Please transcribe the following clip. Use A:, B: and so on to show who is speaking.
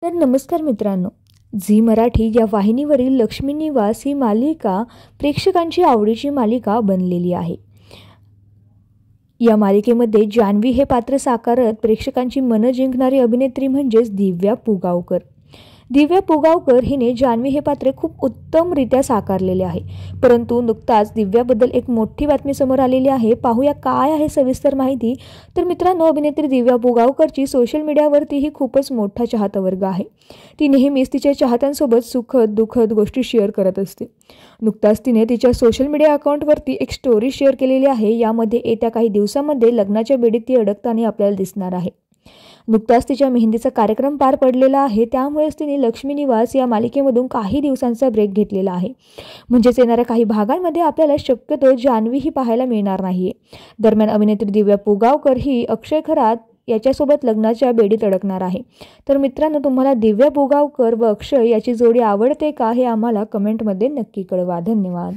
A: तर नमस्कार मित्रांनो, झी मराठी या वाहिनीवरील लक्ष्मी निवास ही मालिका प्रेक्षकांची आवडीची मालिका बनलेली आहे। या मालिकेमध्ये जान्हवी हे पात्र साकारत प्रेक्षकांची मन जिंकणारी अभिनेत्री म्हणजेच दिव्या पुगावकर। दिव्या पुगावकर हिने जान्हवी हे पात्र खूप उत्तमरित्या साकारलेले आहे। परंतु नुकताच दिव्याबद्दल एक मोठी बातमी समोर आलेली आहे। पाहूया काय आहे सविस्तर माहिती। तर मित्रांनो, अभिनेत्री दिव्या पुगावकरची सोशल मीडियावरती ही खूपच मोठा चाहता वर्ग आहे। ती नेहमीच तिच्या चाहत्यांसोबत सुखद दुःखद गोष्टी शेअर करत असते। नुकताच तिने तिच्या सोशल मीडिया अकाउंटवरती एक स्टोरी शेअर केलेली आहे। यामध्ये येत्या काही दिवसांमध्ये लग्नाच्या बेडीत ती अडकताना आपल्याला दिसणार आहे। नुकताच तिच्या मेहंदीचा कार्यक्रम पार पडलेला आहे, त्यामुळेच तिने लक्ष्मी निवास या मालिकेमधून काही दिवसांचा ब्रेक घेतलेला आहे। म्हणजेच येणाऱ्या काही भागांमध्ये आपल्याला शक्यतो जान्हवी ही पाहायला मिळणार नाहीये। दरम्यान अभिनेत्री दिव्या पुगावकर ही अक्षय खरात याच्यासोबत लग्नाच्या बेडीत अडकणार आहे। तर मित्रांनो, तुम्हाला दिव्या पुगावकर व अक्षय याची जोडी आवडते का हे आम्हाला कमेंटमध्ये नक्की कळवा। धन्यवाद।